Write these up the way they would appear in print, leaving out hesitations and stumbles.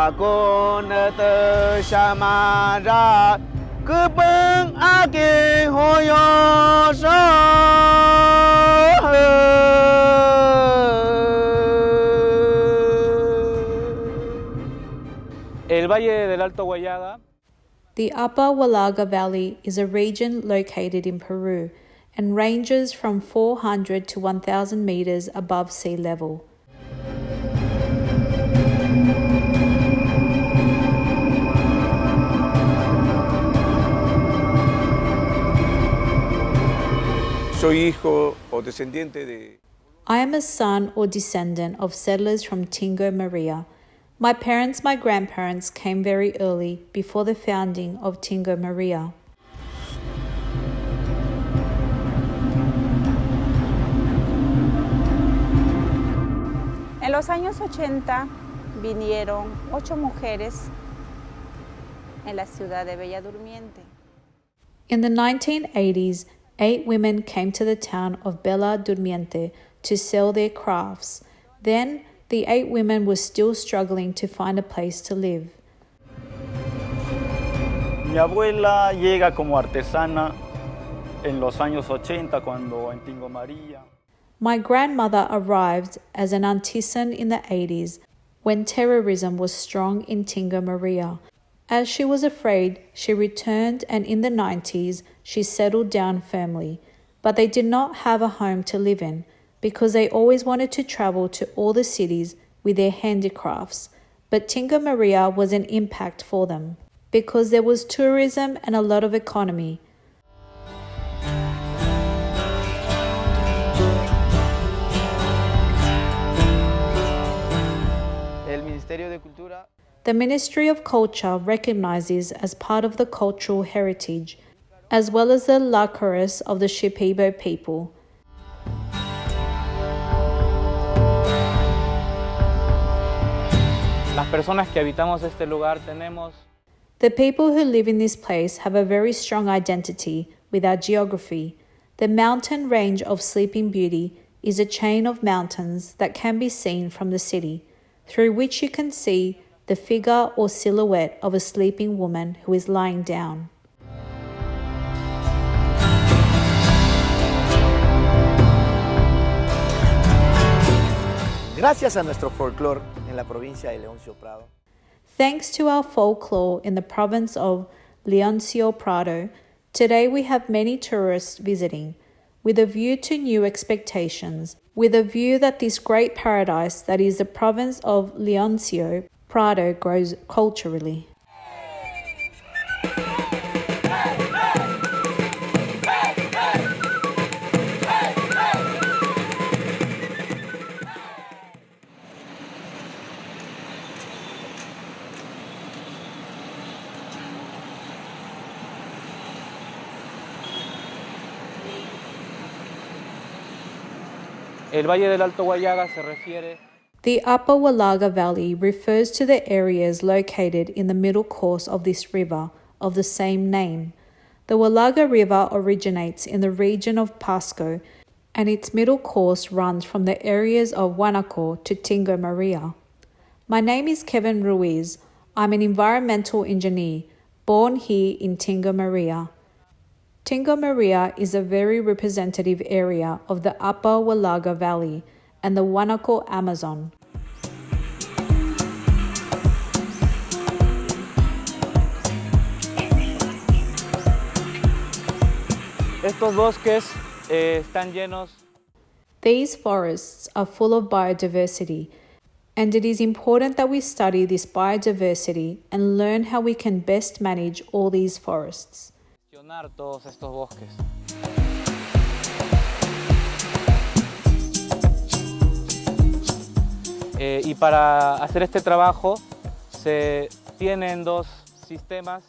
Ako na te shamara Kupeng ake hoyo El Valle del Alto Guayaga. The Upper Huallaga Valley is a region located in Peru and ranges from 400 to 1,000 meters above sea level. Soy hijo o descendiente de... I am a son or descendant of settlers from Tingo Maria. My parents, my grandparents came very early before the founding of Tingo Maria. En los años 80 vinieron 8 mujeres en la ciudad de Bella Durmiente. In the 1980s, 8 women came to the town of Bella Durmiente to sell their crafts. Then, the 8 women were still struggling to find a place to live. Mi abuela llega como artesana en los años 80 cuando en Tingo María. My grandmother arrived as an artisan in the 80s when terrorism was strong in Tingo Maria. As she was afraid, she returned, and in the 90s, she settled down firmly. But they did not have a home to live in because they always wanted to travel to all the cities with their handicrafts. But Tingo Maria was an impact for them because there was tourism and a lot of economy. El Ministerio de Cultura. The Ministry of Culture recognizes as part of the cultural heritage, as well as the lacquerous of the Shipibo people. Las personas que habitamos este lugar tenemos The people who live in this place have a very strong identity with our geography. The mountain range of Sleeping Beauty is a chain of mountains that can be seen from the city, through which you can see the figure or silhouette of a sleeping woman who is lying down. Gracias a nuestro folclore en la provincia de Leoncio Prado. Thanks to our folklore in the province of Leoncio Prado, today we have many tourists visiting, with a view to new expectations, with a view that this great paradise that is the province of Leoncio Prado grows culturally. el Valle del Alto Guayaga se refiere The Upper Huallaga Valley refers to the areas located in the middle course of this river of the same name. The Huallaga River originates in the region of Pasco, and its middle course runs from the areas of Huanaco to Tingo Maria. My name is Kevin Ruiz. I'm an environmental engineer, born here in Tingo Maria. Tingo Maria is a very representative area of the Upper Huallaga Valley and the Huanaco Amazon. estos bosques están llenos. These forests are full of biodiversity, and it is important that we study this biodiversity and learn how we can best manage all these forests. Gestionar todos estos bosques. Y para hacer este trabajo se tienen dos sistemas.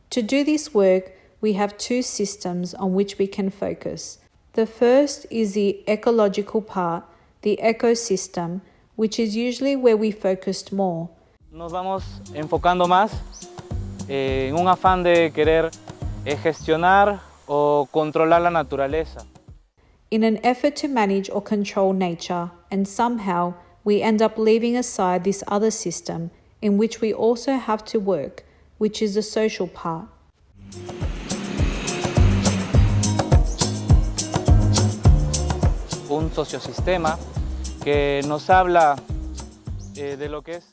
To do this work, we have two systems on which we can focus. The first is the ecological part, the ecosystem, which is usually where we focused more. Nos vamos enfocando más en un afán de querer gestionar o controlar la naturaleza. In an effort to manage or control nature, and somehow we end up leaving aside this other system, in which we also have to work, which is the social part. Un sociosistema que nos habla de lo que es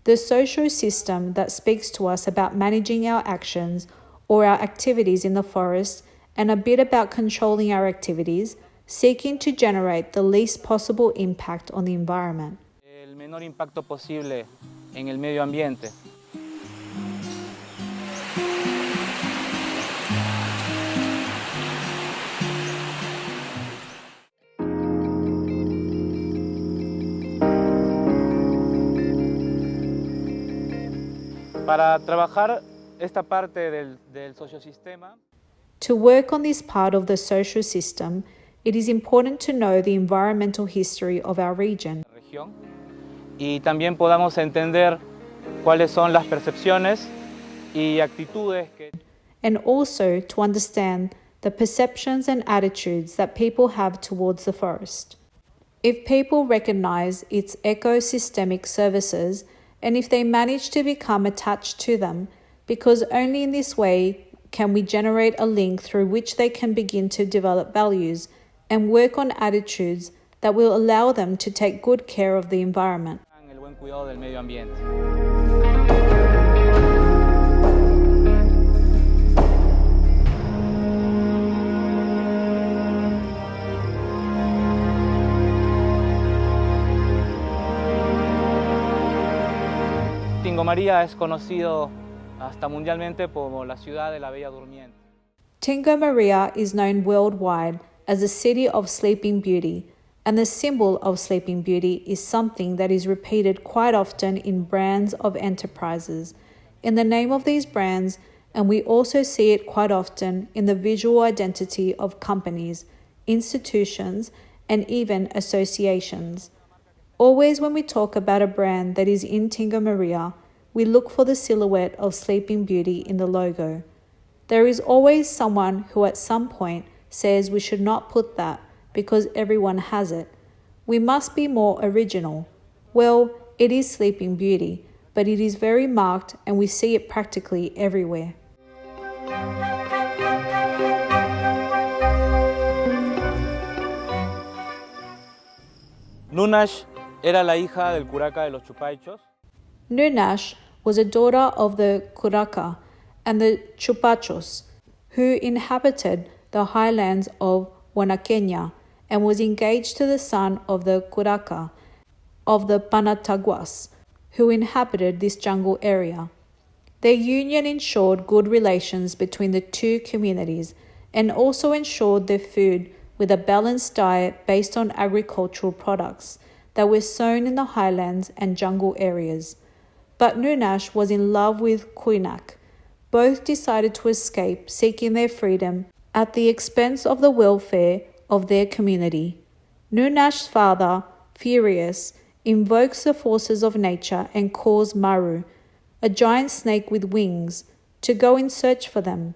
The social system that speaks to us about managing our actions or our activities in the forest, and a bit about controlling our activities, seeking to generate the least possible impact on the environment. el menor impacto posible en el medio ambiente. Para trabajar esta parte del sociosistema, To work on this part of the social system, it is important to know the environmental history of our region, región, y también podamos entender cuáles son las percepciones y actitudes que and also to understand the perceptions and attitudes that people have towards the forest. If people recognize its ecosystemic services, and if they manage to become attached to them, because only in this way can we generate a link through which they can begin to develop values and work on attitudes that will allow them to take good care of the environment. tengan el buen cuidado del medio ambiente. Tingo María es conocido hasta mundialmente como la ciudad de la Bella Durmiente. Tingo Maria is known worldwide as the city of Sleeping Beauty, and the symbol of Sleeping Beauty is something that is repeated quite often in brands of enterprises, in the name of these brands, and we also see it quite often in the visual identity of companies, institutions, and even associations. Always when we talk about a brand that is in Tingo Maria, we look for the silhouette of Sleeping Beauty in the logo. There is always someone who at some point says we should not put that because everyone has it. We must be more original. Well, it is Sleeping Beauty, but it is very marked and we see it practically everywhere. Nunash era la hija del curaca de los Chupaichos. Nunash was a daughter of the Curaca and the Chupachos, who inhabited the highlands of Huanaqueña, and was engaged to the son of the Curaca of the Panataguas, who inhabited this jungle area. Their union ensured good relations between the two communities and also ensured their food with a balanced diet based on agricultural products that were sown in the highlands and jungle areas. But Nunash was in love with Kuinak. Both decided to escape, seeking their freedom at the expense of the welfare of their community. Nunash's father, furious, invokes the forces of nature and calls Maru, a giant snake with wings, to go in search for them.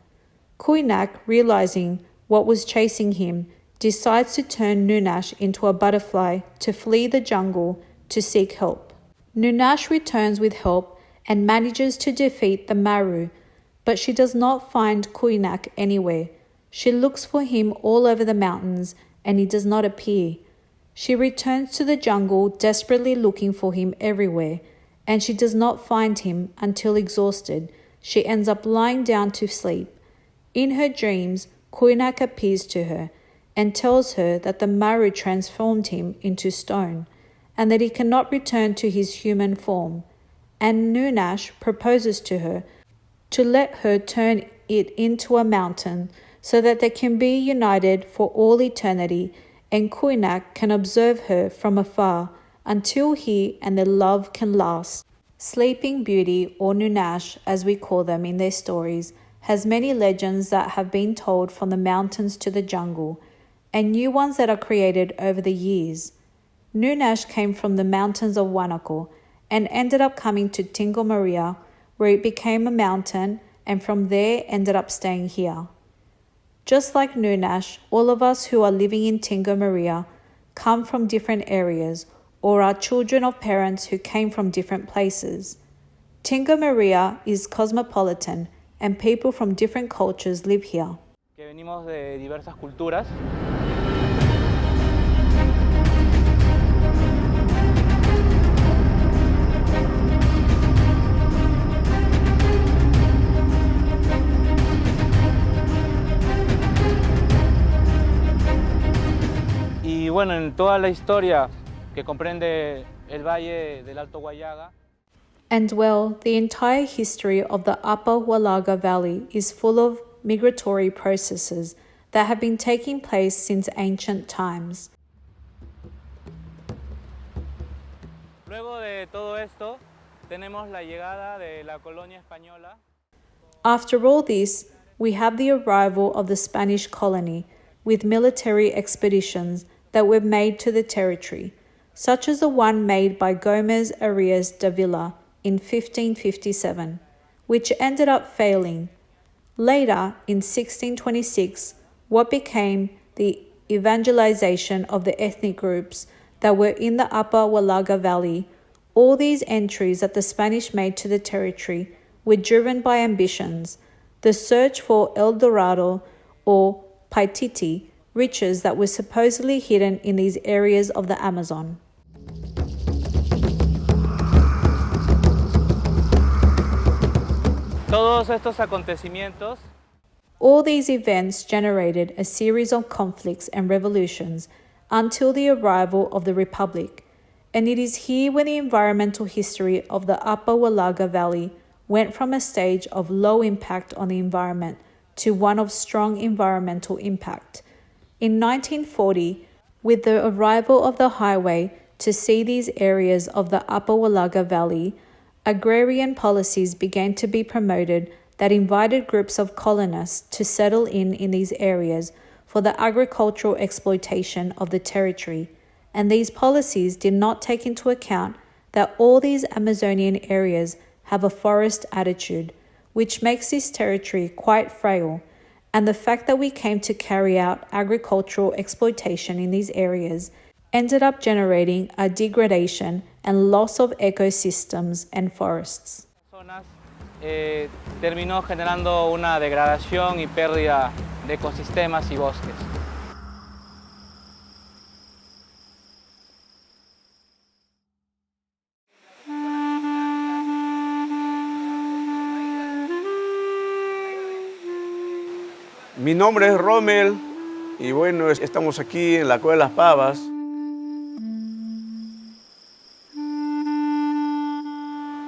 Kuinak, realizing what was chasing him, decides to turn Nunash into a butterfly to flee the jungle to seek help. Nunash returns with help and manages to defeat the Maru, but she does not find Kuinak anywhere. She looks for him all over the mountains and he does not appear. She returns to the jungle desperately looking for him everywhere, and she does not find him until exhausted. She ends up lying down to sleep. In her dreams, Kuinak appears to her and tells her that the Maru transformed him into stone and that he cannot return to his human form. And Nunash proposes to her to let her turn it into a mountain so that they can be united for all eternity, and Kuinak can observe her from afar until he and their love can last. Sleeping Beauty, or Nunash as we call them in their stories, has many legends that have been told from the mountains to the jungle, and new ones that are created over the years. Nunash came from the mountains of Huanaco and ended up coming to Tingo Maria, where it became a mountain, and from there ended up staying here. Just like Nunash, all of us who are living in Tingo Maria come from different areas or are children of parents who came from different places. Tingo Maria is cosmopolitan and people from different cultures live here. Que venimos de diversas culturas. Y bueno, en toda la historia que comprende el Valle del Alto Guayaga, And well, the entire history of the Upper Huallaga Valley is full of migratory processes that have been taking place since ancient times. luego de todo esto, tenemos la llegada de la colonia española. After all this, we have the arrival of the Spanish colony with military expeditions that were made to the territory, such as the one made by Gomez Arias Davila in 1557, which ended up failing. Later, in 1626, what became the evangelization of the ethnic groups that were in the Upper Huallaga Valley. All these entries that the Spanish made to the territory were driven by ambitions, the search for El Dorado or Paititi, riches that were supposedly hidden in these areas of the Amazon. Todos estos acontecimientos All these events generated a series of conflicts and revolutions until the arrival of the Republic, and it is here where the environmental history of the Upper Huallaga Valley went from a stage of low impact on the environment to one of strong environmental impact. In 1940, with the arrival of the highway to see these areas of the Upper Huallaga Valley, agrarian policies began to be promoted that invited groups of colonists to settle in these areas for the agricultural exploitation of the territory, and these policies did not take into account that all these Amazonian areas have a forest attitude, which makes this territory quite frail, and the fact that we came to carry out agricultural exploitation in these areas ended up generating a degradation and loss of ecosystems and forests. zonas terminó generando una degradación y pérdida de ecosistemas y bosques. Mi nombre es Rommel y bueno, estamos aquí en la Cueva de las Pavas.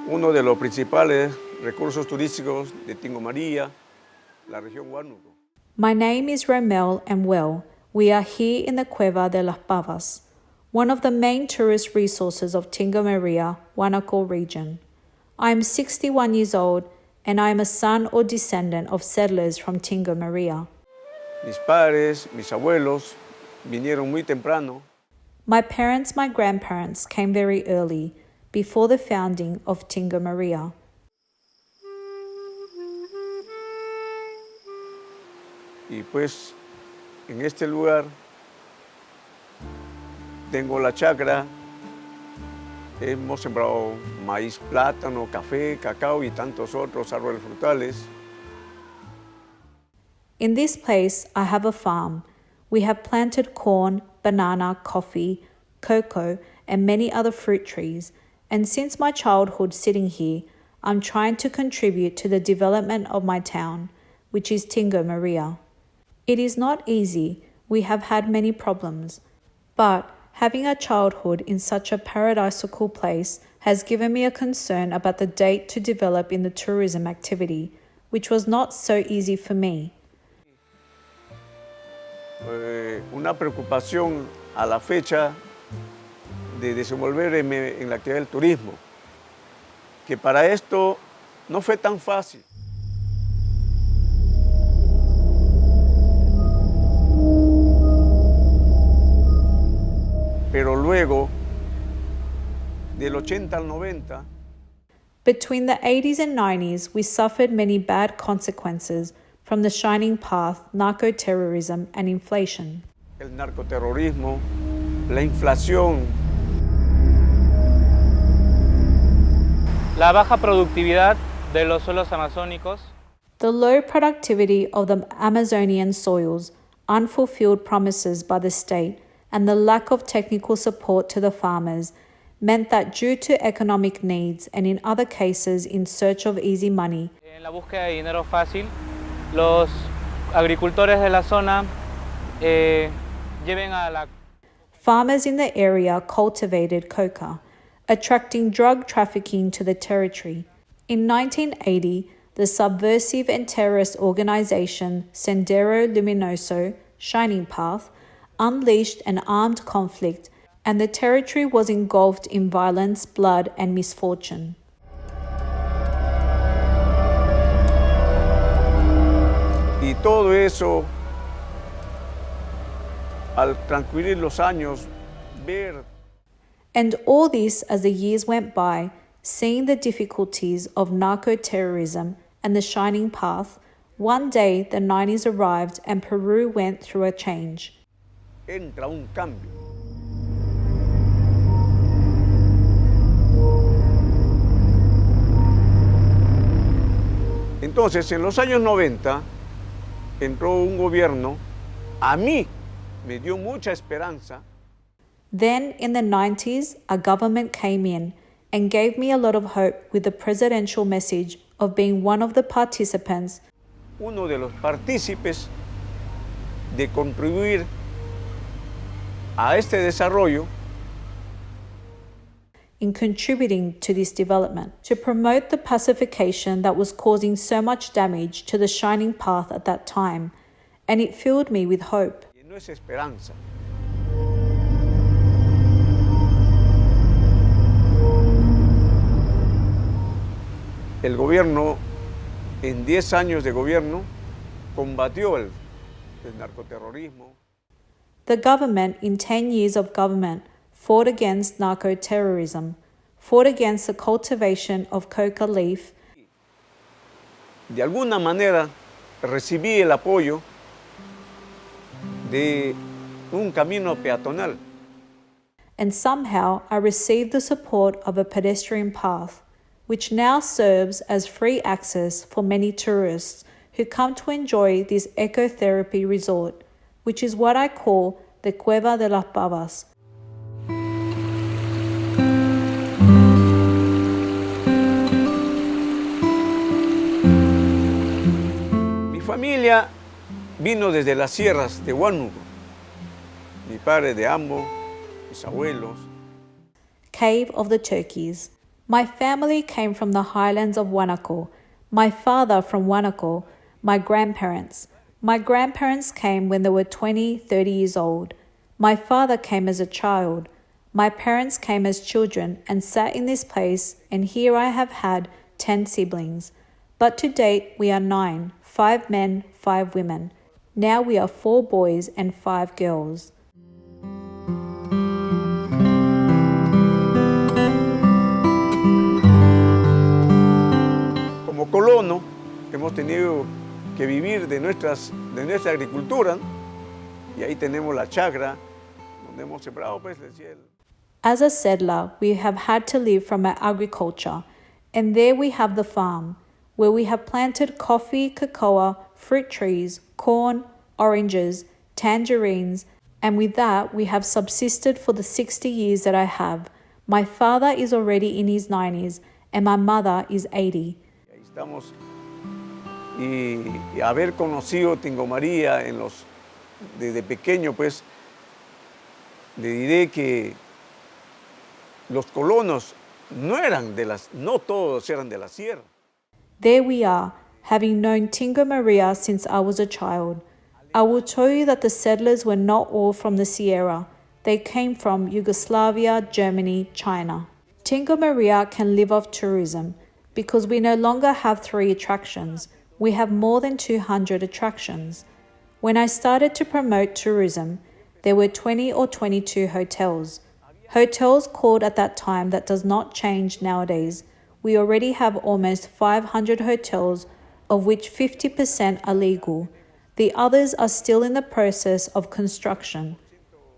Uno de los principales recursos turísticos de Tingo María, la región Huánuco. My name is Romel and well, we are here in the Cueva de las Pavas, one of the main tourist resources of Tingo María, Huánuco region. I am 61 years old and I am a son or descendant of settlers from Tingo María. Mis padres, mis abuelos vinieron muy temprano. My parents, my grandparents came very early, before the founding of Tingo María. Y pues en este lugar tengo la chacra. Hemos sembrado maíz, plátano, café, cacao y tantos otros árboles frutales. In this place, I have a farm. We have planted corn, banana, coffee, cocoa, and many other fruit trees. And since my childhood sitting here, I'm trying to contribute to the development of my town, which is Tingo María. It is not easy. We have had many problems. But having a childhood in such a paradisical place has given me a concern about the date to develop in the tourism activity, which was not so easy for me. Una preocupación a la fecha de desenvolverme en la actividad del turismo, que para esto no fue tan fácil. Pero luego, del 80 al 90, Between the 80s and 90s, we suffered many bad consequences from the shining path, narco-terrorism and inflation. el narcoterrorismo, la inflación. La baja productividad de los suelos amazónicos, The low productivity of the Amazonian soils, unfulfilled promises by the state, and the lack of technical support to the farmers meant that due to economic needs and in other cases in search of easy money, en la búsqueda de dinero fácil, los agricultores de la zona lleven a la farmers in the area cultivated coca, attracting drug trafficking to the territory. In 1980, the subversive and terrorist organization Sendero Luminoso, Shining Path, unleashed an armed conflict, and the territory was engulfed in violence, blood, and misfortune. Y todo eso, al transcurrir los años, ver And all this as the years went by, seeing the difficulties of narco-terrorism and the Shining Path, one day the 90s arrived and Peru went through a change. entra un cambio. Entonces, en los años 90, entró un gobierno, a mí me dio mucha esperanza. Then, in the 90s, a government came in and gave me a lot of hope with the presidential message of being one of the participants Uno de los partícipes de contribuir a este desarrollo in contributing to this development, to promote the pacification that was causing so much damage to the Shining Path at that time, and it filled me with hope. y no es esperanza. El gobierno, en 10 años de gobierno, combatió el narcoterrorismo, The government, in 10 years of government, fought against narco-terrorism, fought against the cultivation of coca leaf, de alguna manera recibí el apoyo de un camino peatonal. and somehow I received the support of a pedestrian path, which now serves as free access for many tourists who come to enjoy this ecotherapy resort, which is what I call the Cueva de las Pavas. Mi familia vino desde las sierras de Huánuco. Mi padre de Ambo, mis abuelos. Cave of the Turkeys. My family came from the highlands of Huánuco, my father from Huánuco, my grandparents. My grandparents came when they were 20, 30 years old. My father came as a child. My parents came as children and sat in this place, and here I have had 10 siblings. But to date we are 9, 5 men, 5 women. Now we are 4 boys and 5 girls. Como colono, hemos tenido que vivir de nuestra agricultura, y ahí tenemos la chacra, donde hemos sembrado, pues, decía él. As a settler, we have had to live from our agriculture, and there we have the farm, where we have planted coffee, cocoa, fruit trees, corn, oranges, tangerines, and with that we have subsisted for the 60 years that I have. My father is already in his 90s, and my mother is 80. Ahí estamos. Y haber conocido Tingo María desde pequeño, pues, le diré que los colonos no todos eran de la sierra. There we are, having known Tingo Maria since I was a child. I will tell you that the settlers were not all from the Sierra. They came from Yugoslavia, Germany, China. Tingo Maria can live off tourism because we no longer have 3 attractions. We have more than 200 attractions. When I started to promote tourism, there were 20 or 22 hotels. Hotels called at that time that does not change nowadays. We already have almost 500 hotels, of which 50% are legal. The others are still in the process of construction.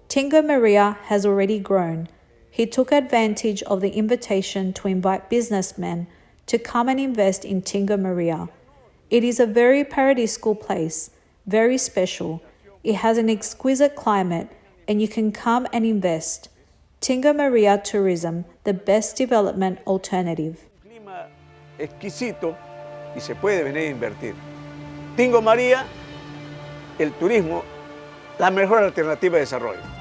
Tingo Maria has already grown. he took advantage of the invitation to invite businessmen to come and invest in Tingo Maria. It is a very paradisal place, very special. It has an exquisite climate, and you can come and invest. Tingo Maria Tourism, the best development alternative. Clima exquisito y se puede venir a invertir. Tingo María, el turismo, la mejor alternativa de desarrollo.